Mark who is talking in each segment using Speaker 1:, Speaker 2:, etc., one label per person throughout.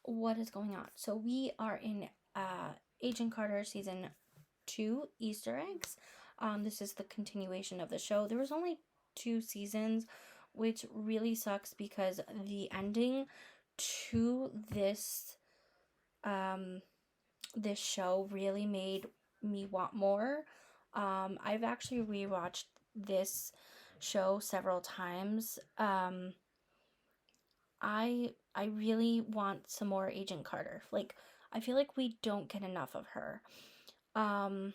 Speaker 1: what is going on. So we are in Agent Carter season 2, Easter eggs. This is the continuation of the show. There was only 2 seasons, which really sucks because the ending to this show really made me want more. I've actually rewatched this show several times. I really want some more Agent Carter. Like, I feel like we don't get enough of her. Um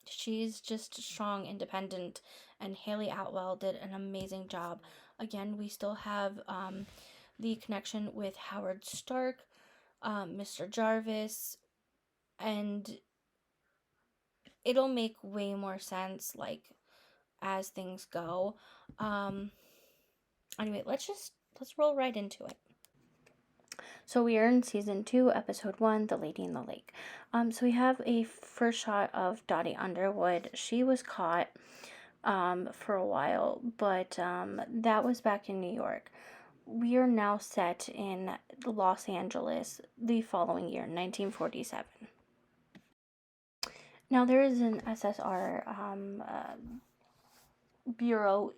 Speaker 1: she's just strong, independent, and Haley Atwell did an amazing job. Again, we still have the connection with Howard Stark, Mr. Jarvis, and it'll make way more sense like as things go. Um anyway, let's roll right into it. So we are in season 2, episode 1, The Lady in the Lake. So we have a first shot of Dottie Underwood. She was caught for a while, but that was back in New York. We are now set in Los Angeles the following year, 1947. Now there is an SSR bureau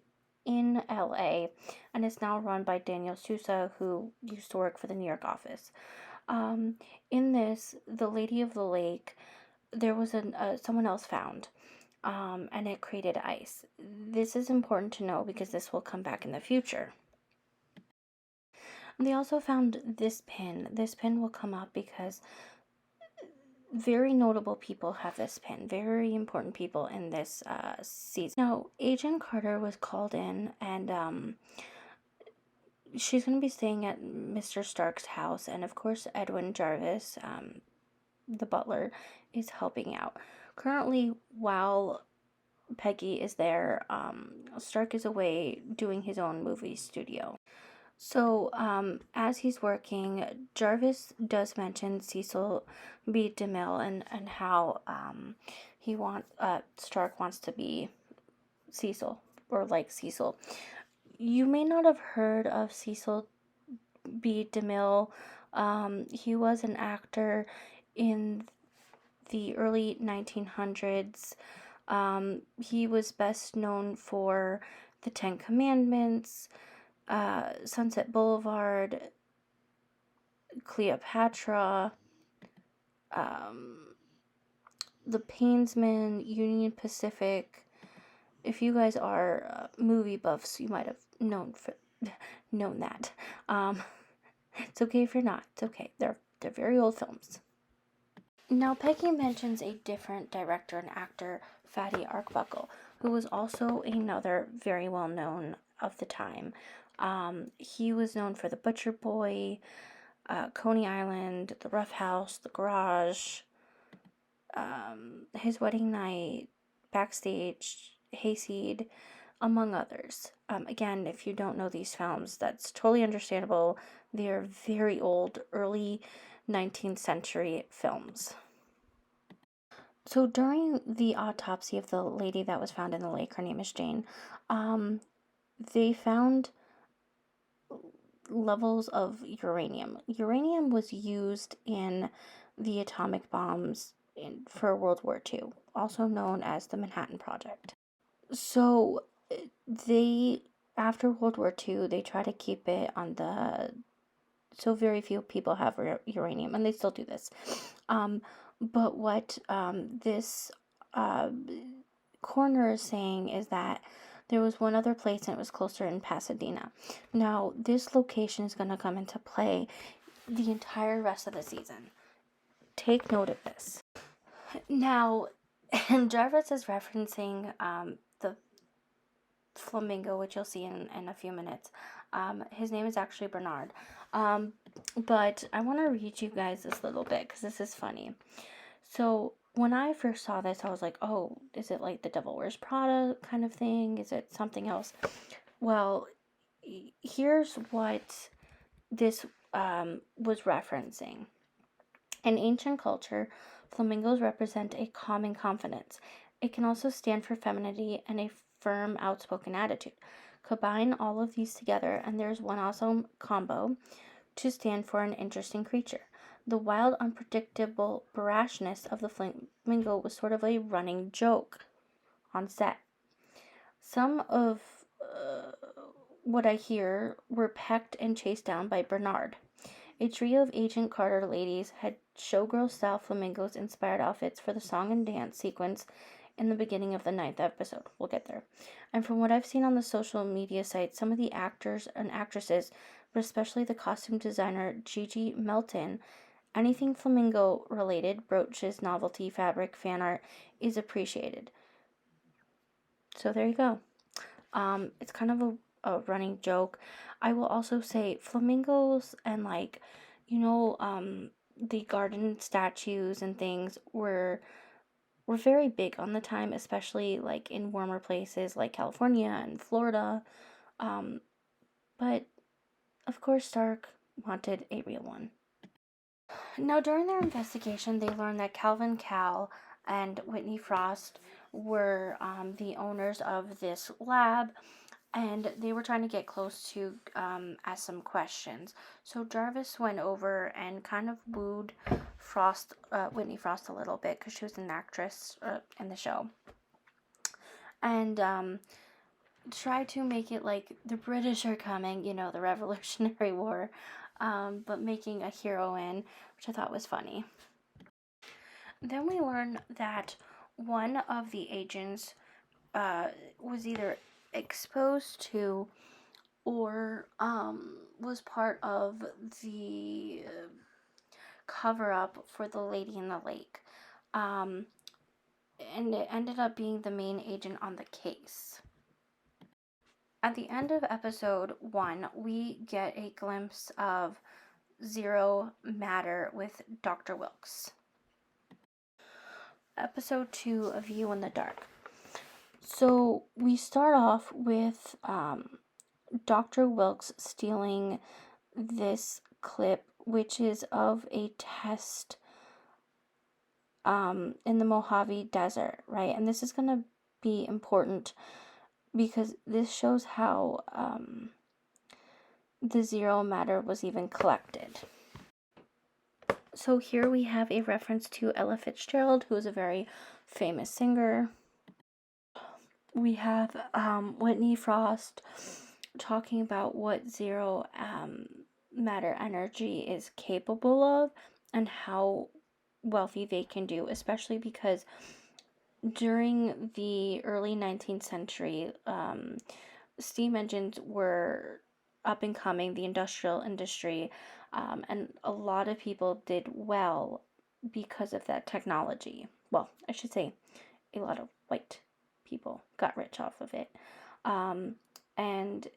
Speaker 1: in LA, and it's now run by Daniel Sousa, who used to work for the New York office. Um, in this, the Lady of the Lake, there was someone else found, and it created ice. This is important to know because this will come back in the future. And they also found this pin. This pin will come up because very notable people have this pin. Very important people in this season. Now, Agent Carter was called in, and she's going to be staying at Mr. Stark's house, and of course, Edwin Jarvis, the butler, is helping out. Currently, while Peggy is there, Stark is away doing his own movie studio. So, as he's working, Jarvis does mention Cecil B. DeMille and how Stark wants to be Cecil, or like Cecil. You may not have heard of Cecil B. DeMille. He was an actor in the early 1900s. He was best known for The Ten Commandments, Sunset Boulevard, Cleopatra, um, The Painsman, Union Pacific. If you guys are movie buffs, you might have known that. It's okay if you're not. It's okay. They're very old films. Now, Peggy mentions a different director and actor, Fatty Arbuckle, who was also another very well known of the time. He was known for The Butcher Boy, Coney Island, The Rough House, The Garage, His Wedding Night, Backstage, Hayseed, among others. Again, if you don't know these films, that's totally understandable. They are very old, early 19th century films. So during the autopsy of the lady that was found in the lake, her name is Jane, they found levels of uranium. Uranium was used in the atomic bombs for World War II, also known as the Manhattan Project. So they, after World War II, they try to keep it on the, so very few people have uranium, and they still do this. But what this coroner is saying is that there was one other place, and it was closer in Pasadena. Now, this location is going to come into play the entire rest of the season. Take note of this. Now, Jarvis is referencing the flamingo, which you'll see in a few minutes. His name is actually Bernard. But I want to read you guys this little bit because this is funny. So when I first saw this, I was like, oh, is it like the Devil Wears Prada kind of thing? Is it something else? Well, here's what this was referencing. In ancient culture, flamingos represent a calming confidence. It can also stand for femininity and a firm, outspoken attitude. Combine all of these together, and there's one awesome combo. to stand for an interesting creature. The wild, unpredictable brashness of the flamingo was sort of a running joke on set. Some of what I hear were pecked and chased down by Bernard. A trio of Agent Carter ladies had showgirl-style flamingos inspired outfits for the song and dance sequence in the beginning of the 9th episode. We'll get there. And from what I've seen on the social media sites, some of the actors and actresses, but especially the costume designer Gigi Melton, anything flamingo related, brooches, novelty, fabric, fan art, is appreciated. So there you go. It's kind of a running joke. I will also say flamingos and the garden statues and things were very big on the time, especially like in warmer places like California and Florida. But of course Stark wanted a real one. Now, during their investigation, they learned that Calvin Cal and Whitney Frost were the owners of this lab, and they were trying to get close to ask some questions. So Jarvis went over and kind of wooed Whitney Frost a little bit because she was an actress in the show, and tried to make it like the British are coming, the Revolutionary War, but making a heroine, which I thought was funny. Then we learn that one of the agents was either exposed to or was part of the cover up for the Lady in the Lake. And it ended up being the main agent on the case. At the end of episode 1, we get a glimpse of Zero Matter with Dr. Wilkes. Episode 2, A View in the Dark. So we start off with Dr. Wilkes stealing this clip, which is of a test in the Mojave Desert, right? And this is going to be important because this shows how the Zero Matter was even collected. So here we have a reference to Ella Fitzgerald, who is a very famous singer. We have Whitney Frost talking about what Zero Matter energy is capable of and how wealthy they can do, especially because during the early 19th century, steam engines were up and coming, the industrial industry, and a lot of people did well because of that technology. Well, I should say a lot of white people got rich off of it. And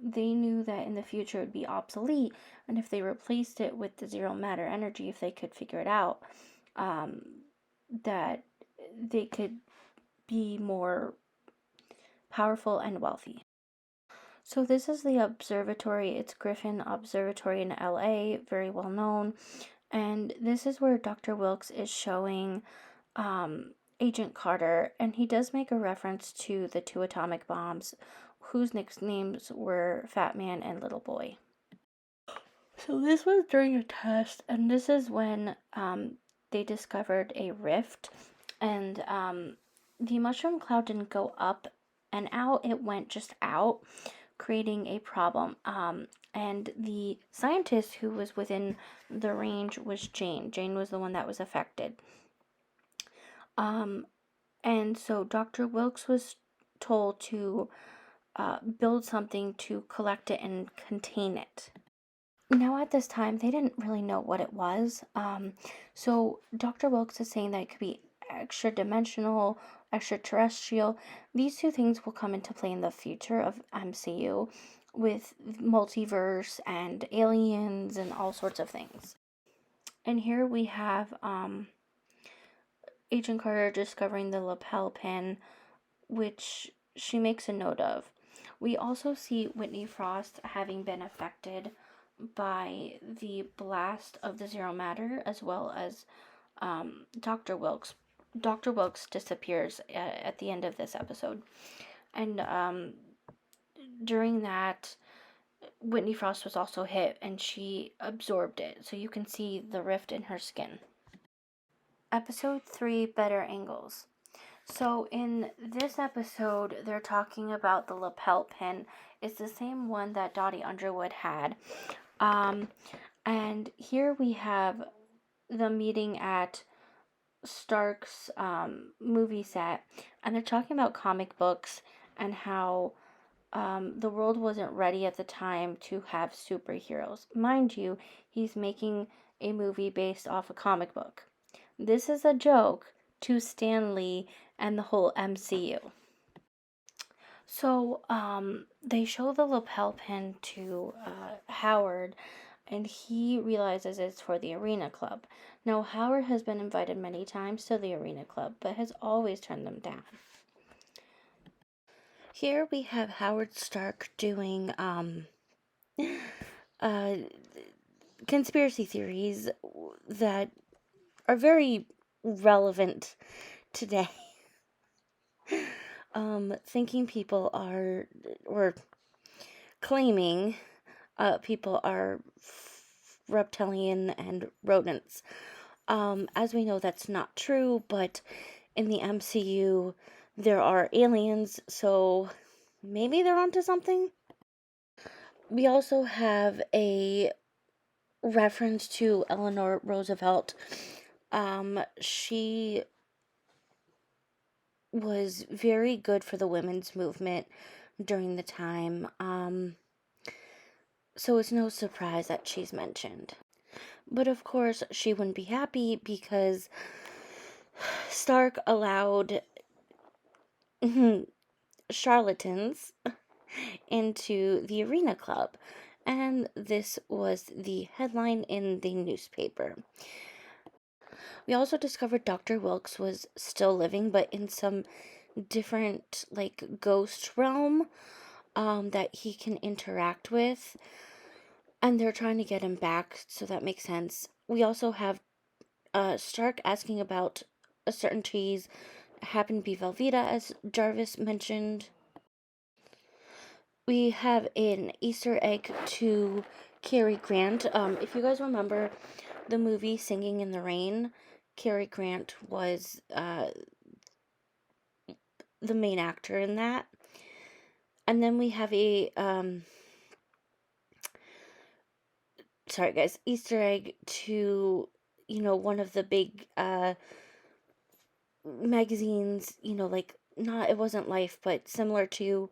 Speaker 1: they knew that in the future it would be obsolete, and if they replaced it with the Zero Matter energy, if they could figure it out, that they could be more powerful and wealthy. So this is the observatory. It's Griffin Observatory in LA, very well known. And this is where Dr. Wilkes is showing Agent Carter, and he does make a reference to the 2 atomic bombs, whose nicknames were Fat Man and Little Boy. So this was during a test, and this is when they discovered a rift, and the mushroom cloud didn't go up and out, it went just out, creating a problem. And the scientist who was within the range was Jane. Jane was the one that was affected. And so Dr. Wilkes was told to build something to collect it and contain it. Now at this time, they didn't really know what it was. So Dr. Wilkes is saying that it could be extra-dimensional, extraterrestrial. These 2 things will come into play in the future of MCU with multiverse and aliens and all sorts of things. And here we have Agent Carter discovering the lapel pin, which she makes a note of. We also see Whitney Frost having been affected by the blast of the Zero Matter, as well as Dr. Wilkes. Dr. Wilkes disappears at the end of this episode. And during that, Whitney Frost was also hit and she absorbed it. So you can see the rift in her skin. Episode 3, Better Angles. So in this episode, they're talking about the lapel pin. It's the same one that Dottie Underwood had. And here we have the meeting at Stark's movie set, and they're talking about comic books and how the world wasn't ready at the time to have superheroes. Mind you, he's making a movie based off a comic book. This is a joke to Stan Lee and the whole MCU. So, they show the lapel pin to Howard, and he realizes it's for the Arena Club. Now, Howard has been invited many times to the Arena Club, but has always turned them down. Here we have Howard Stark doing conspiracy theories that are very relevant today. Thinking people are, or claiming people are reptilian and rodents. As we know, that's not true, but in the MCU, there are aliens, so maybe they're onto something. We also have a reference to Eleanor Roosevelt. She was very good for the women's movement during the time. So it's no surprise that she's mentioned. But of course, she wouldn't be happy because Stark allowed charlatans into the Arena Club. And this was the headline in the newspaper. We also discovered Dr. Wilkes was still living, but in some different, like, ghost realm that he can interact with. And they're trying to get him back, so that makes sense. We also have Stark asking about a certain trees happen to be Velveeta, as Jarvis mentioned. We have an Easter egg to Cary Grant. If you guys remember the movie Singing in the Rain, Cary Grant was the main actor in that. And then we have a sorry guys, Easter egg to, one of the big magazines, like, not, it wasn't Life, but similar to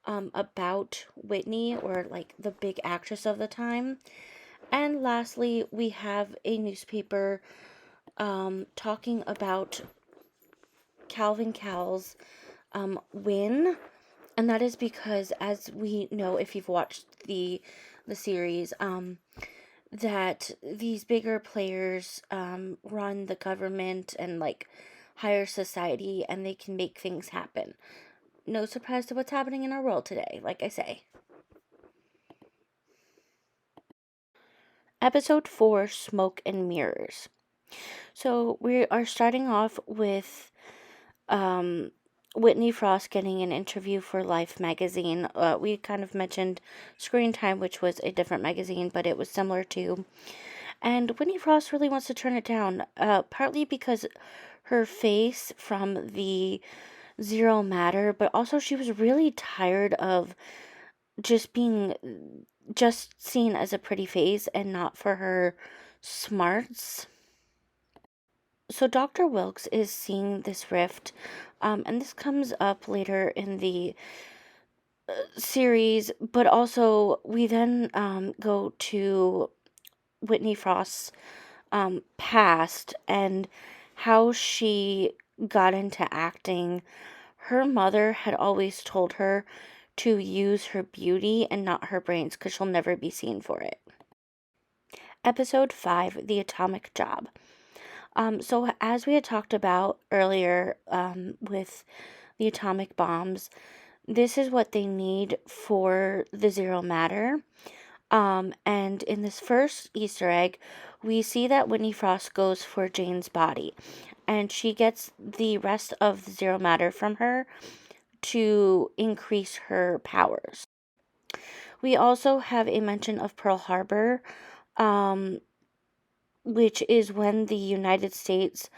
Speaker 1: About Whitney, or like the big actress of the time. And lastly, we have a newspaper talking about Calvin Cal's win, and that is because, as we know if you've watched the series, that these bigger players run the government and like higher society, and they can make things happen. No surprise to what's happening in our world today, like I say. Episode 4, Smoke and Mirrors. So we are starting off with Whitney Frost getting an interview for Life magazine. We kind of mentioned Screen Time, which was a different magazine, but it was similar to. And Whitney Frost really wants to turn it down, partly because her face from the Zero Matter, but also she was really tired of just being seen as a pretty face and not for her smarts. So Dr. Wilkes is seeing this rift, and this comes up later in the series, but also we then go to Whitney Frost's past and how she got into acting. Her mother had always told her to use her beauty and not her brains because she'll never be seen for it. Episode 5, The Atomic Job. So as we had talked about earlier with the atomic bombs, this is what they need for the Zero Matter. And in this first Easter egg, we see that Whitney Frost goes for Jane's body, and she gets the rest of the Zero Matter from her to increase her powers. We also have a mention of Pearl Harbor, which is when the United States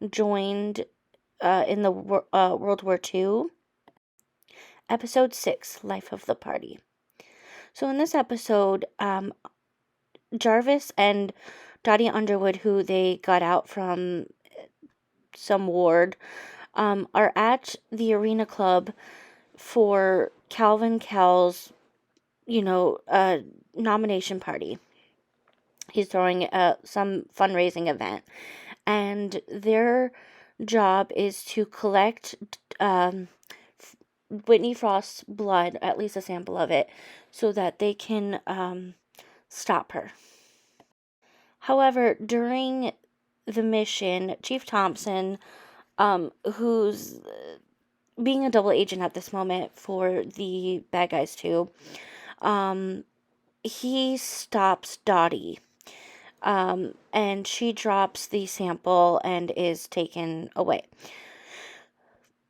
Speaker 1: joined in the World War II. Episode 6, Life of the Party. So in this episode, Jarvis and Dottie Underwood, who they got out from some ward, are at the Arena Club for Calvin Call's, nomination party. He's throwing some fundraising event, and their job is to collect Whitney Frost's blood, at least a sample of it, so that they can stop her. However, during the mission, Chief Thompson, who's being a double agent at this moment for the bad guys too, he stops Dottie, and she drops the sample and is taken away.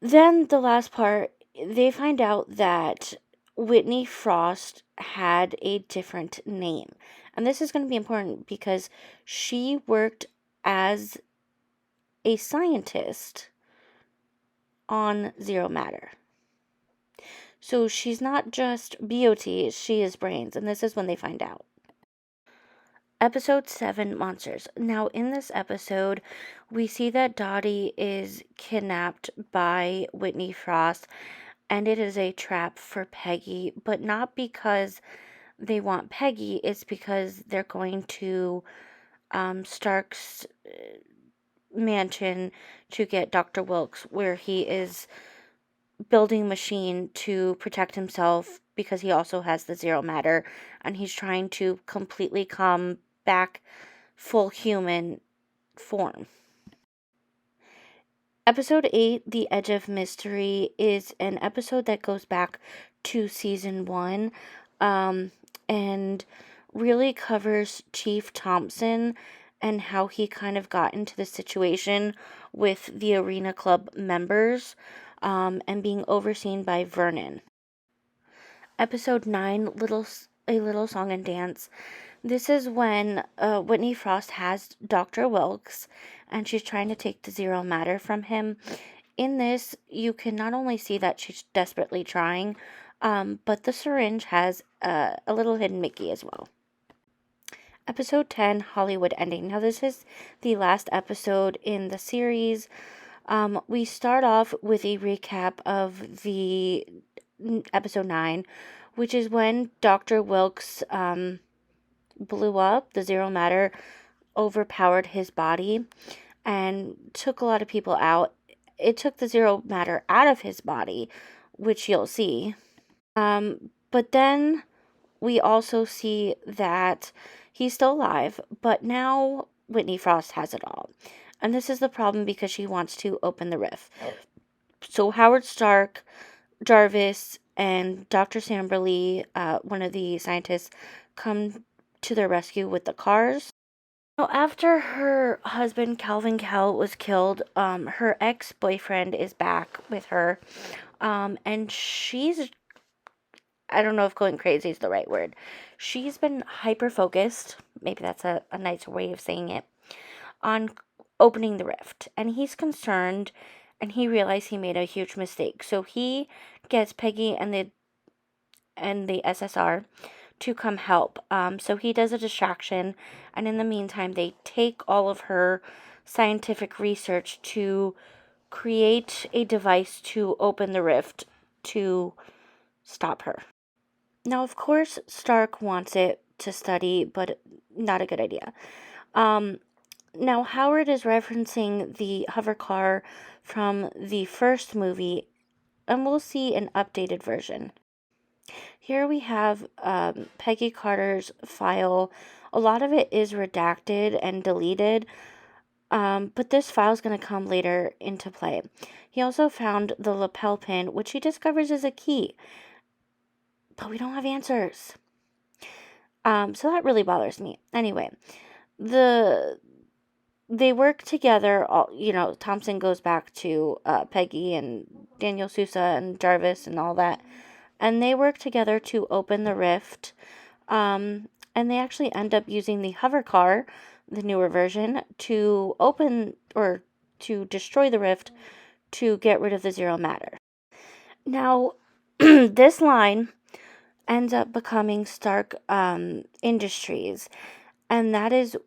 Speaker 1: Then the last part, they find out that Whitney Frost had a different name. And this is going to be important because she worked as a scientist on Zero Matter. So she's not just BOT, she is brains, and this is when they find out. Episode 7, Monsters. Now, in this episode, we see that Dottie is kidnapped by Whitney Frost, and it is a trap for Peggy, but not because they want Peggy, it's because they're going to Stark's mansion to get Dr. Wilkes, where he is building a machine to protect himself because he also has the Zero Matter, and he's trying to completely come back full human form. Episode 8, The Edge of Mystery, is an episode that goes back to season 1, and really covers Chief Thompson and how he kind of got into the situation with the Arena Club members, and being overseen by Vernon. Episode 9, A Little Song and Dance. This is when Whitney Frost has Dr. Wilkes, and she's trying to take the Zero Matter from him. In this, you can not only see that she's desperately trying, but the syringe has a little hidden Mickey as well. Episode 10, Hollywood Ending. Now, this is the last episode in the series. We start off with a recap of the episode 9, which is when Dr. Wilkes blew up. The Zero Matter overpowered his body and took a lot of people out. It took the Zero Matter out of his body, which you'll see. But then we also see that he's still alive, but now Whitney Frost has it all. And this is the problem because she wants to open the rift. So Howard Stark, Jarvis, and Dr. Samberly, one of the scientists, come to their rescue with the cars. Now, after her husband, Calvin Kell, was killed, her ex-boyfriend is back with her, and she's, I don't know if going crazy is the right word. She's been hyper-focused, maybe that's a nicer way of saying it, on opening the rift. And he's concerned, and he realized he made a huge mistake. So he gets Peggy and the SSR to come help. So he does a distraction, and in the meantime, they take all of her scientific research to create a device to open the rift to stop her. Now, of course, Stark wants it to study, but not a good idea. Now, Howard is referencing the hover car from the first movie, and we'll see an updated version. Here we have Peggy Carter's file. A lot of it is redacted and deleted, but this file is going to come later into play. He also found the lapel pin, which he discovers is a key, but we don't have answers. So that really bothers me. Anyway, they work together. Thompson goes back to Peggy and Daniel Sousa and Jarvis and all that and they work together to open the rift. And they actually end up using the hover car, the newer version, to open or to destroy the rift to get rid of the zero matter. Now, this line ends up becoming Stark Industries, and that is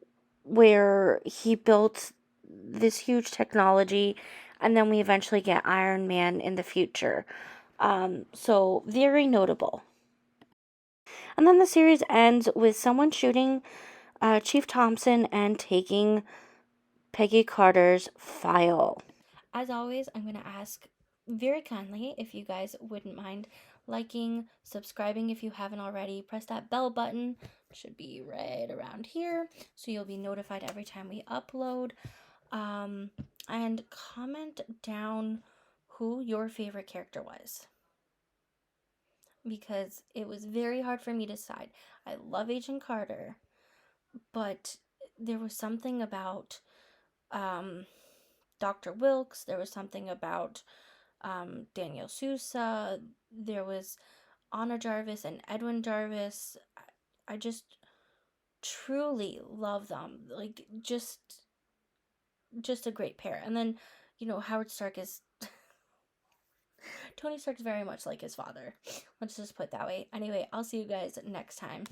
Speaker 1: where he built this huge technology, and then we eventually get Iron Man in the future. So very notable. And then the series ends with someone shooting Chief Thompson and taking Peggy Carter's file. As always, I'm going to ask very kindly if you guys wouldn't mind liking, subscribing if you haven't already. Press that bell button. It should be right around here, so you'll be notified every time we upload. And comment down who your favorite character was, because it was very hard for me to decide. I love Agent Carter, but there was something about Dr. Wilkes, there was something about Daniel Sousa, there was Anna Jarvis and Edwin Jarvis. I just truly love them. Like, just a great pair. And then, Howard Stark is Tony Stark's very much like his father. Let's just put it that way. Anyway, I'll see you guys next time.